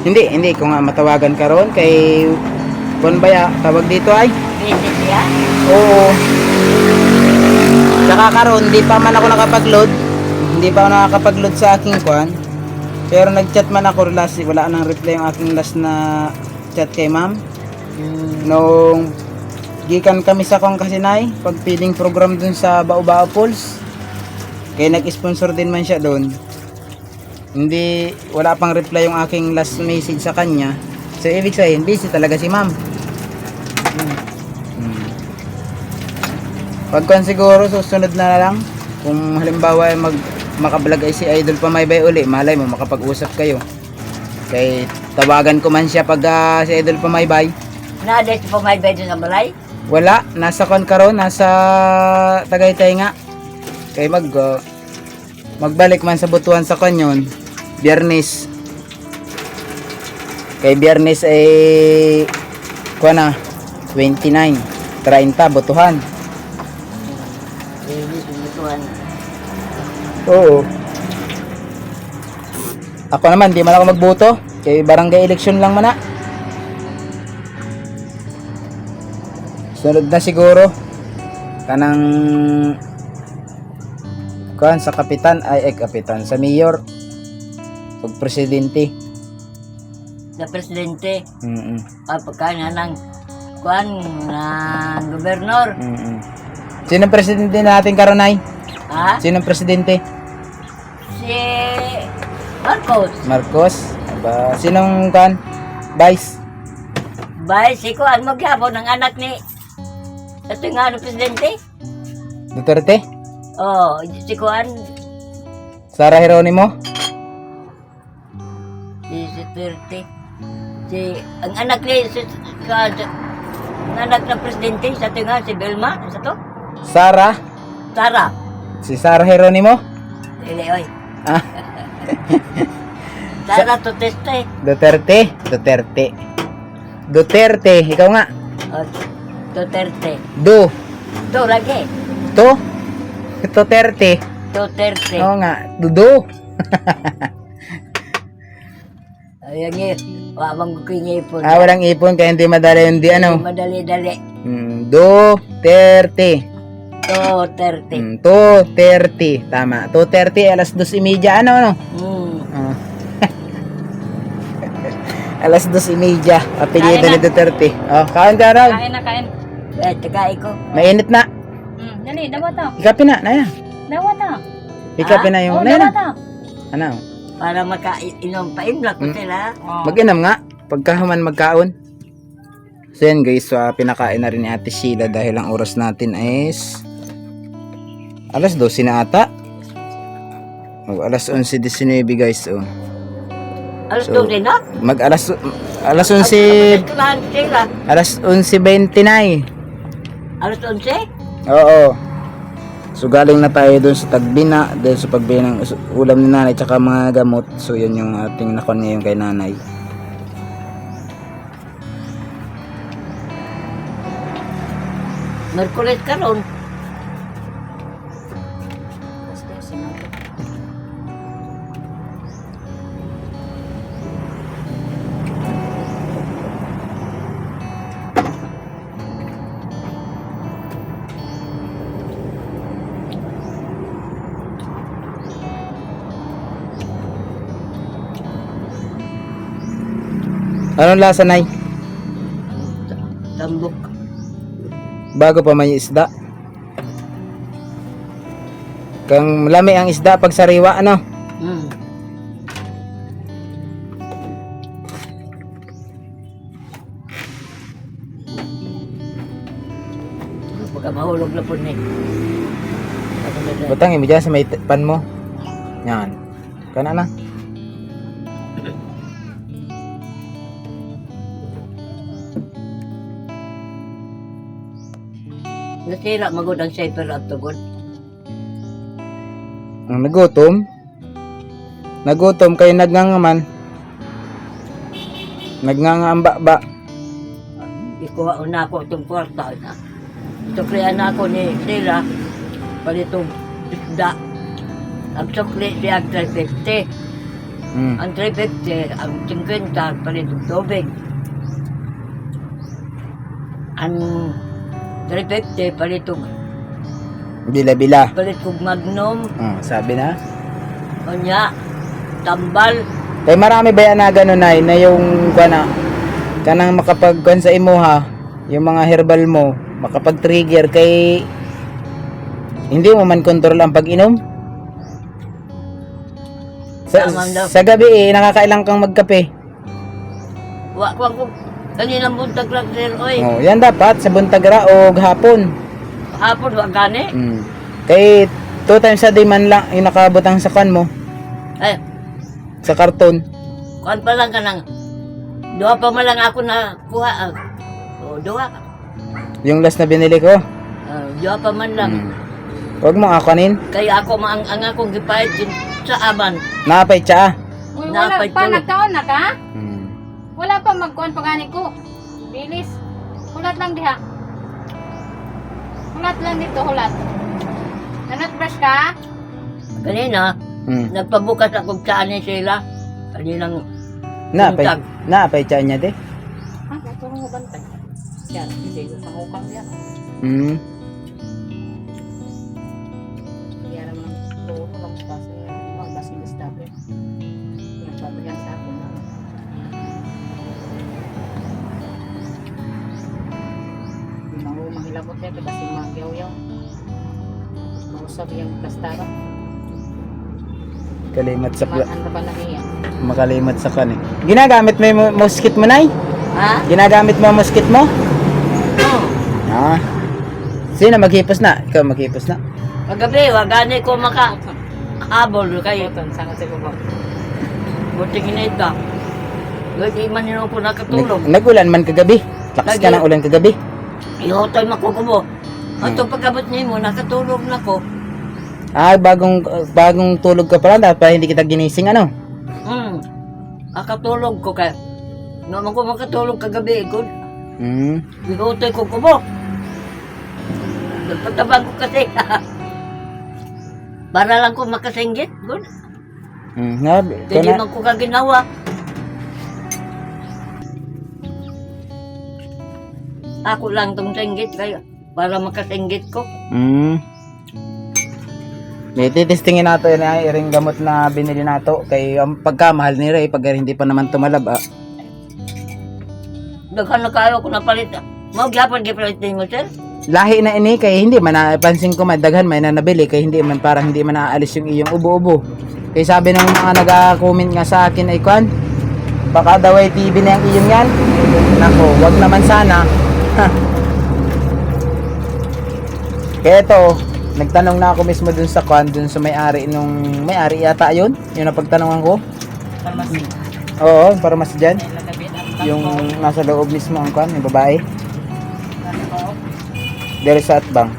Hindi ko nga matawagan ka ron kay kon baya tawag dito ay. Pwede siya. Oo. Saka karon di pa man ako nakapag-load. Hindi pa ako nakakapag-load sa aking kwan. Pero nag-chat man ako last, wala nang reply yung aking last na chat kay ma'am. Nung gikan kami sa kong kasinay, pag feeding program dun sa Baobao Falls. Kaya nag-sponsor din man siya doon. Hindi, wala pang reply yung aking last message sa kanya. So ibig sabihin, busy talaga si ma'am. Pagkuhan siguro, susunod na lang. Kung halimbawa makablog ay si Idol Pamaybay uli, malay mo makapag-usap kayo. Kay tawagan ko man siya pag si Idol Pamaybay. Naaday si Pamaybay doon sa balay. Wala, nasa kon karon, nasa Tagaytay nga. Kay magbalik man sa Butuan sa kanyon, Biyernes. Kay Biyernes ay kuha na 29, 30 Butuhan. Hindi, sinutuhan. Oo. Ako naman, di man ako magboto. Kay barangay election lang man na. Sunod na siguro. Kanang kuan sa kapitan kapitan sa mayor pag presidente. Sa presidente. Mm. Ng kuan ng gobernador. Sino presidente natin karon ay? Ha? Sino presidente? Si Marcos. Marcos. Aba, sinong kuan? Vice. Bay, si kuan maghapon ng anak ni ito nga ano presidente. Duterte? Oh, si kuan Sara Geronimo? si Duterte. Si ang anak ni ang anak ng presidente sa ito nga si Belma, sa to? Sara? Sara. Si Sara Geronimo? Dili oy. Ah, Sara Tuteste. Duterte, ikaw nga. Oh, Duterte. Do. Lagi. To. Duterte. Duterte. Oo nga. Dudo. Ayan nga. Wabang ko yung ipon. Walang ipon kaya hindi madali yung di ano. Madali-dali. Duterte. Duterte. 2:30. Tama. 2:30 alas 2:30 ano. Ah. Alas 2:30. Apelyido ni Duterte. Oh, kain ka raw. Kain na, kain. Tagay ko. Mainit na. Dali, dawa to. Ikapin na, Naya. Dawa to. Ikapin na yung dawa Naya. to. Ano? Para makainom pa imla ko sila. Mag-inam nga. Pagkahuman magkaon. So yan guys, so, pinakain na rin ni Ate Sheila dahil ang oras natin is alas 12 na ata. Alas 11:19 guys. Alas So, 12 na? Alas 11 Kailangan sila. alas 11:20 na eh. Alas 11? Oo. So galing na tayo doon sa Tagbina dahil sa pagbili ng ulam ni nanay tsaka mga gamot. So yun yung ating nakon ngayon kay nanay. Merkulis ka ron. Anong lasa nay? Tambok. Bago pa may isda. Kang lami ang isda pag sariwa ano? Hmm. Baka mahulog na po ni. Butang mo dyan sa may pan mo. Yan. Kana na. Nasira magod ang saper at tugod. Ang nagutom. Nagutom kayo nagngangaman. Nagngangaamba ba? Ikuha na ako itong kwarta na. Suklian na ako ni Sila. Palitong isda. Ang sukli siya ang 350. Ang 350, ang 50, palitong tubig. Ang 350, palitong Bila-bila. palitong magnum. Sabi na. Kanya, tambal. Kay marami ba yan na gano'n na yung kanang makapagkuhan sa imuha, yung mga herbal mo, makapag-trigger kay hindi mo man control ang pag-inom. Tama daw. Sa gabi nakakailang kang magkape. Wa ko kaninang buntag lang sir, oy. Oh, yan dapat sa buntag ra o hapon. Hapon wa gani. Kay 2 times a day man lang yung nakabutang sa kan mo, Ay, sa karton. kuan pa lang ka nang duha pa man lang ako na kuha. O duha. Yung last na binili ko. Duha pa man lang. Huwag mo akanin. Kaya ako ang akong gipahit din sa aman. Napay tsa. Uy, wala Napay pa, tulo. nagkaon na ka? Wala pa magkuhan pa gani ko. Bilis. Hulat lang diha. Hulat lang dito, hulat. Nanat-brush ka? Kanina, nagpabukas ako sa ani sila. Kaninang Napay. buntag. Napay tsa niya de. Ha? Matulong mo bantay. Yan, hindi ko pangukang yan. Kaya naman, turo lang kasi magbasilis dati. Nagbabayan sa akin. Hindi mo mahilabot nito kasi magyaw-yaw. Mausap yung plastara. Kalimat sa Ano ba na niya? makalimot sa kan. Ginagamit mo yung mosquito mo nay? Ha? Ginagamit mo ang mosquito mo? Oh. Ah. Sino maghipos na? Ikaw maghipos na. Kagabi, wa gani ko habol kay Ito, saan sa baba? buti ginita. Di man nino ko nakatulog. Nagulan man kagabi. Lakas ka Lagi. ng ulan kagabi. Ihotoy makukubo. Ato pagkabot niyo mo, nakatulog na ko. Ah, bagong tulog ka pala dapat hindi kita ginising ano? Nakatulog ko kay. Naman ko makatulog kagabi ko. Hmm. Ihotoy ko kubo. Nagpatabang ko kasi. Para lang ko makasinggit. Good. Nabi. Hindi man ko kaginawa. Ako lang tong singgit kayo. Para makasinggit ko. May titestingin nato yun ay iring gamot na binili nato kay pagkamahal ni Ray pag hindi pa naman tumalab Daghan na kayo ko napalit. Magyapon gipalit din mo, sir. Lahi na ini kay hindi man napansin ko madaghan may na nabili kay hindi man parang hindi man naaalis yung iyong ubo-ubo. Kay sabi ng mga naga-comment nga sa akin ay kwan Baka daw ay TV na yung iyon yan. Nako, wag naman sana. Kaya ito, nagtanong na ako mismo dun sa dun sa may-ari may-ari yata yun. Yung napagtanongan ko. Pharmacy. Oo, para mas dyan. Nagabit ang Yung nasa loob mismo ang yung babae. Ano Dere sa atbang.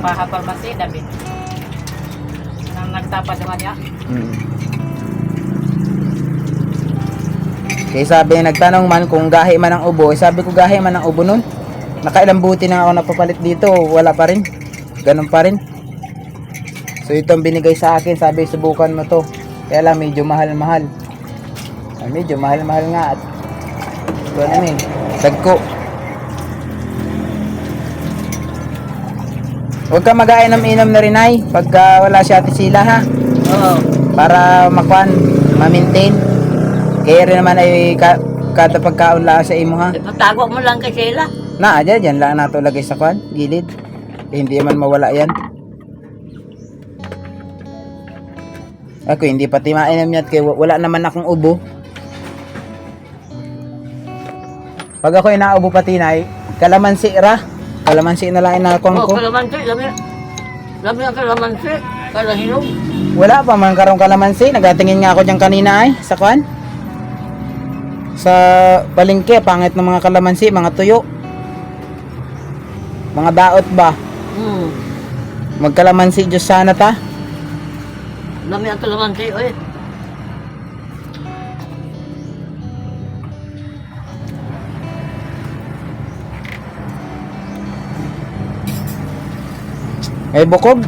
Paha pharmacy, David. Nang nagtapad naman niya. Kaya sabi, nagtanong man kung gahi man ang ubo. Sabi ko gahi man ang ubo nun. Nakailang buti na ako napapalit dito. Wala pa rin. Ganun pa rin. So ito ang binigay sa akin. Sabi, subukan mo to. Kaya lang medyo mahal-mahal. Medyo mahal-mahal nga. At ito namin. Dagko. Huwag ka mag-ainom-inom na rin ay. Pagka wala si Ate Sila ha. Oo. Para ma-maintain. Kaya rin naman ay kada pagkaon lang sa imo ha. Ipatago mo lang kay Sheila. Na, dyan lang nato lagay sa gilid. Hindi man mawala yan. Ako hindi pati mainam yan kaya wala naman akong ubo. Pag ako inaubo pati na kalamansi ra. Kalamansi na lang inakuha Oo, ko. kalamansi. Lami ang kalamansi. Kalahinog. Wala pa man karong kalamansi. Nagatingin nga ako dyan kanina ay sa sa palengke, pangit ng mga kalamansi, mga tuyo. Mga daot ba? Magkalamansi Diyos sana ta. Lami ang kalamansi. Oy. May bukog.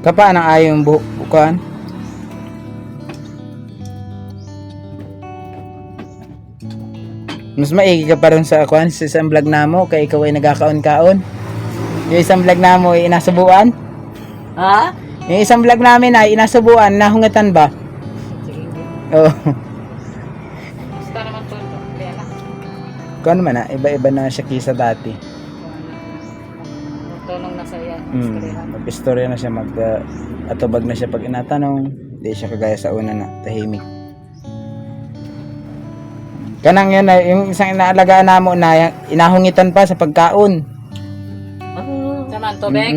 Kapaan ang ayaw yung bukuan? Mas maigi ka pa rin sa akuan sa isang vlog namo kay ikaw ay nagkakaon-kaon. Yung isang vlog namo ay inasubuan. Ha? Yung isang vlog namin ay inasubuan, nahungatan ba? Oo. Basta naman to. Kaya na. Kung man na, iba-iba na siya kisa dati. Tulong na sa iya. Mag-istorya na siya, atubag na siya pag inatanong. Hindi siya kagaya sa una na, tahimik. Kanang yun, yung isang inaalagaan namo na inahungitan pa sa pagkaon. Saman, tubig?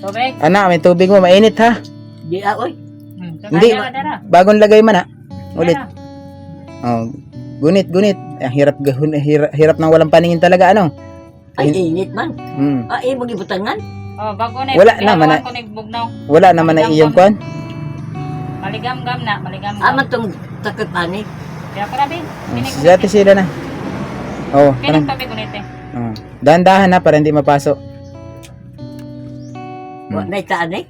Tubig? Ana, may tubig mo, mainit ha. Di oy. Hindi, Dara. bagong lagay man ha. Ulit. Dara. Oh, gunit. Hirap ng walang paningin talaga, ano? Ay, init man. Mm. Ay, magibutangan. Oh, bago na. Wala naman na. Wala naman na iyong kwan. Maligam-gam na, maligam-gam. Aman tong takot ani. Kaya parabi. Si Ate Sila na. Oh, Kinang parang, tabi kunite. oh. Dahan-dahan na para hindi mapasok. Wa na itaan eh.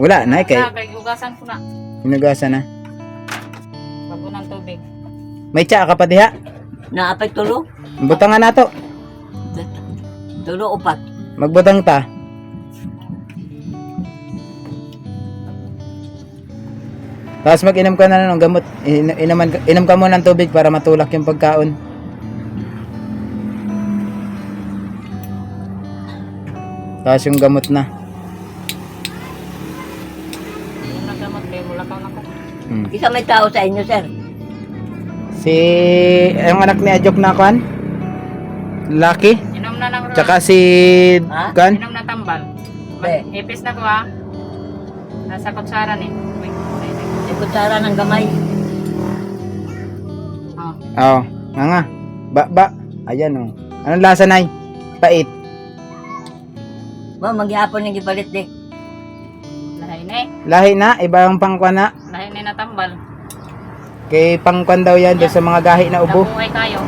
Wala na, kay Kay ugasan ko na. hinugasan na. Bago ng tubig. May tsa ka pa diha. Naapay tulo. Butangan na to. Tulo upat. Magbutang ta. Tapos mag-inom ka na ng gamot. Inom ka muna ng tubig para matulak yung pagkaon. Tapos yung gamot na. Yung nagdamot, may mulakaw na ko. Isa may tao sa inyo, sir. Si yung anak ni Ajok na kwan. Lucky. Inom na ng Tsaka si Ha? kan. Inom na tambal. Eh. Ipis na ko ha. Nasa kutsara ni. Wait, May kutsara ng gamay. Oh. Oo. Nga. Ba. Ayan oh. Anong lasa nay? Pait. Ma, magyapon ng gipalit di. Lahay na eh. Lahi na. Ibang pangkwan na. Lahay na tambal. Kay pangkwan daw yan doon sa mga gahi na ubo. Nabuhay kayo.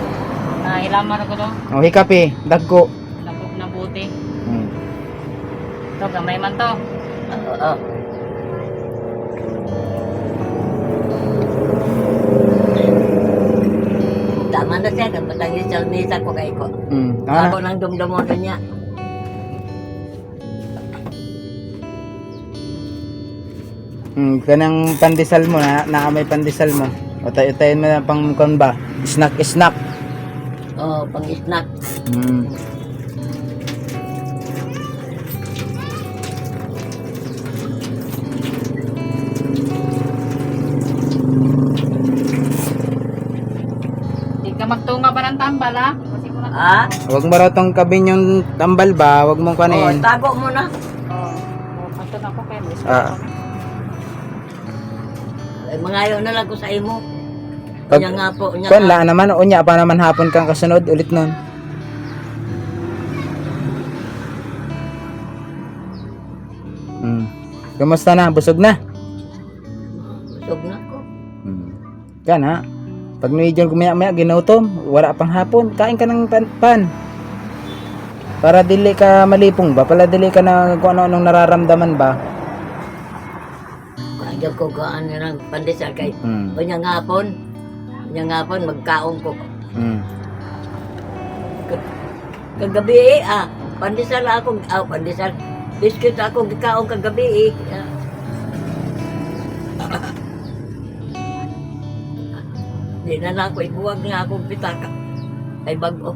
Ilaman ako doon. Oh, hikap eh. Dagko. Nabuti. Hmm. Ito, gamay man to. Oo. Tama na siya. Kapatang yung salmisa ko kay ko. Ako nang dumdumon niya. Kanang pandesal mo na may pandesal mo. Utay-utayin mo na pang kan ba? Snack. Oh, pang snack. Hmm. Hindi ka magtunga ba ng tambal ha? Kasi mo na. Ah? Huwag mo raw tong kabin yung tambal ba? Huwag mong Oh, kanin. tago mo na. Oh, ito na ko kayo. Ah. Ay, mangayo na lang ko sa imo. Pag, Kanya nga po, nya Kung la naman, unya pa naman hapon kang kasunod ulit nun. Hmm. Kumusta na? Busog na? Busog na ko. Hmm. Yan ha. Pag medyo kumaya-maya ginutom, wala pang hapon, kain ka ng pan. Para dili ka malipong ba? Para dili ka na kung ano-anong nararamdaman ba? Kaya ko gaan na ng pandesal kay. Hmm. Kanya nga hapon, magkaon ko. Hmm. Kagabi pandesal ako, pandesal. Biscuit ako gikaon kagabi Di na lang ako ikuwag nga akong pitaka. Ay bago.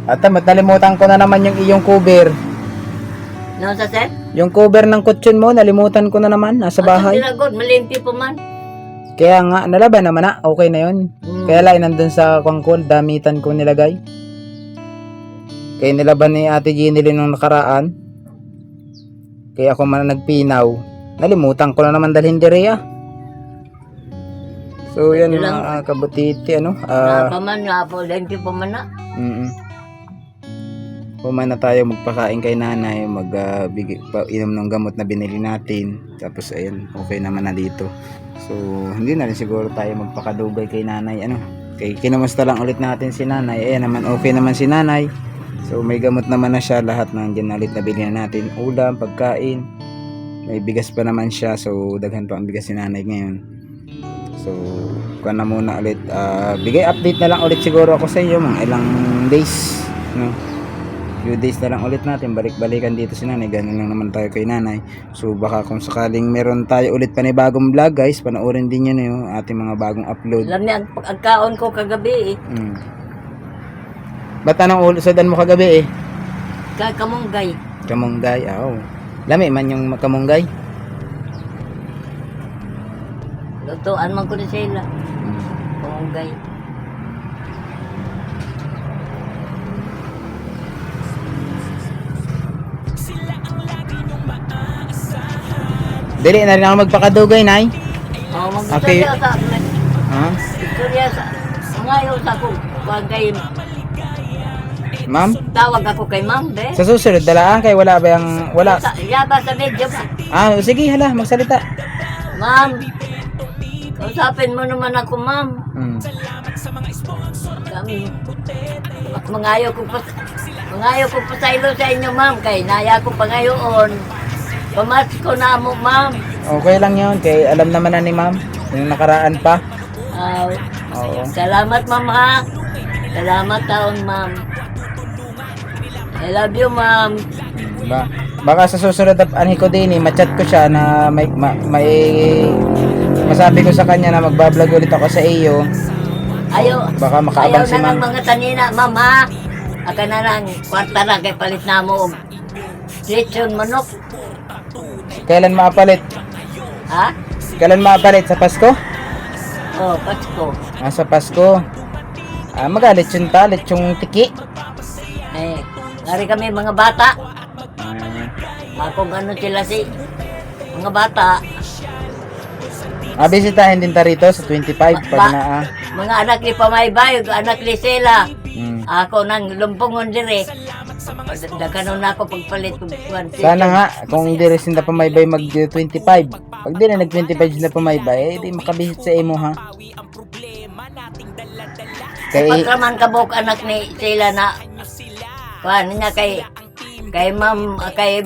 At nalimutan ko na naman yung iyong cover. No, sa set? Yung cover ng kutsyon mo, nalimutan ko na naman, nasa bahay. Ang tinagod, malimpi pa man. Kaya nga, nalaban naman na, okay na yun. Hmm. Kaya lang, nandun sa kwangkol, damitan ko nilagay. Kaya nilaban ni Ate Ginny nung nakaraan. Kaya ako man nagpinaw. Nalimutan ko na naman dalhin dire So yan Yun lang. mga kabutiti Pa man nga po, limpi pa man na. Puman na tayo magpakain kay nanay, inom ng gamot na binili natin. Tapos ayun, okay naman na dito. So hindi na rin siguro tayo magpakadugay kay nanay. Kay kinamusta lang ulit natin si nanay. Ayan naman, okay naman si nanay. So may gamot naman na siya, lahat ng dyan na ulit na bilhin natin. Ulam, pagkain. May bigas pa naman siya, so daghan pa ang bigas si nanay ngayon. So kuha na muna ulit. Bigay update na lang ulit siguro ako sa iyo mga ilang days. Few days na lang ulit natin, balik-balikan dito si nanay. Ganun lang naman tayo kay nanay. So baka kung sakaling meron tayo ulit panibagong vlog guys, panoorin din nyo na yung ating mga bagong upload. Alam niya, ang kaon ko kagabi Ba't anong usadan mo kagabi Kamunggay. Kamunggay, lami man yung kamunggay. Lutuan man ko na sila. Kamunggay. Dili na rin ako magpakadugay, nay. Okay. Mag-istorya sa Ha? istorya sa ngayon sa ko. Kuwan kay Ma'am? tawag ako kay ma'am, be. Sa susunod, dalaan kay wala ba yung... Wala. Yaba sa medyo ba? Sige, hala, magsalita. Ma'am, kausapin mo naman ako, ma'am. Kami, mangayo ko pa sa ilo sa inyo, ma'am. Kay naya ko pa ngayon. Pamasko na mo, ma'am. Okay lang yun, kay alam naman na ni ma'am. Yung nakaraan pa. Oo. Salamat, ma'am, ha. Salamat taon, ma'am. I love you, ma'am. Baka sa susunod anhi ko din machat ko siya na may masabi ko sa kanya na magbablog ulit ako sa iyo. Baka makaabang si ayaw na ma'am. ng mga tanina, ma'am, ha. Aka na lang, kwarta na kay palit na mo. Lechon manok. Kailan maapalit? Ha? Kailan maapalit? Sa Pasko? Oh, Pasko. Sa Pasko. Magalit yun ta, lechong tiki. Ngari kami mga bata. Kung ano sila mga bata. Bisitahin din ta rito sa 25 pag na Mga anak ni Pamaybay, anak ni Sela. Mm. Ako nang lumpungon dire. Dakanon na ako pagpalit kung Sana nga kung hindi rin sinda pamaybay mag 25. Pag di na nag 25 na pamaybay, di makabisit sa imo ha. Pagkaman kabok anak ni Sela na kuan niya kay ma'am kay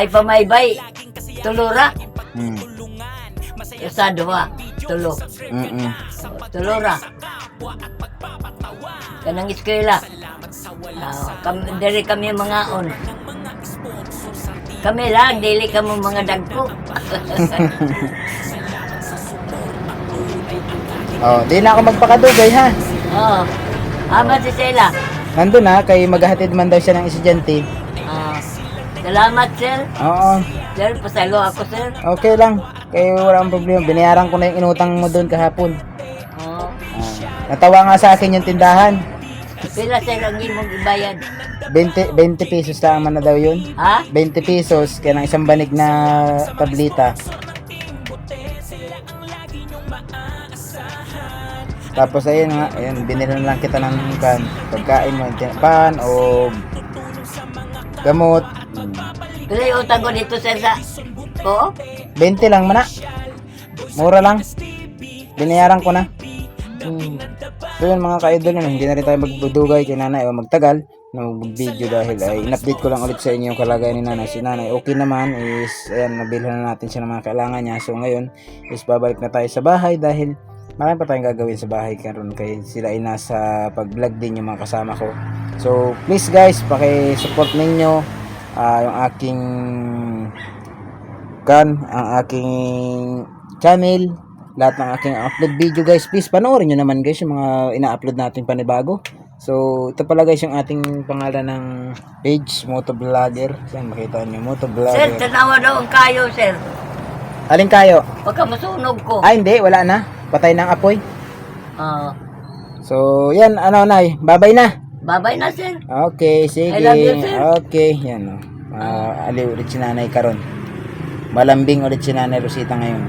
Pamaybay tulura. Sa duha. tulo. Mm. Tulora. Kanang eskwela. Dari kami mga on. Kami lang, dili kamo mga dagko. Oh, di na ako magpakadugay ha. Oo. Ama si Sela. Nandun na, kay maghahatid man daw siya ng estudyante. Salamat, sir. Oo, Sir, pasalo ako, sir. okay lang. Kaya walang problema. Binayaran ko na yung inutang mo doon kahapon. Oo. Natawa nga sa akin yung tindahan. Pila, sir, ang imong ibayad. 20 pesos tama na daw yun. Ha? 20 pesos kaya ng isang banig na tablita. Tapos ayun nga, ayun, binili na lang kita ng pagkain mo, pan o gamot. Pila yung utang ko dito, sir, sa... Oo? 20 lang mana. Mura lang. Binayaran ko na. So yun mga ka-idol, hindi na rin tayo magdudugay kay nanay o magtagal na mag-video dahil ay in-update ko lang ulit sa inyo yung kalagayan ni nanay. Si nanay okay naman is ayan, nabilhan na natin siya ng mga kailangan niya. So ngayon is babalik na tayo sa bahay dahil marami pa tayong gagawin sa bahay karon kay sila ay nasa pag-vlog din yung mga kasama ko. So please guys, paki-support ninyo yung aking ang aking channel, lahat ng aking upload video guys. Please panoorin nyo naman guys yung mga ina-upload natin panibago. So ito pala guys yung ating pangalan ng page, Motovlogger. Yan, makita nyo, Sir, Motovlogger. tanawa daw ang kayo, sir. Alin kayo? Pagka masunog ko. Ay hindi, wala na, patay ng apoy. Oo. So yan, ano nay, babay na. Babay na, sir. Okay, sige. I love you, sir. Okay, yan o. Aliw ulit si nanay karon. Malambing ulit si nanay Rosita ngayon.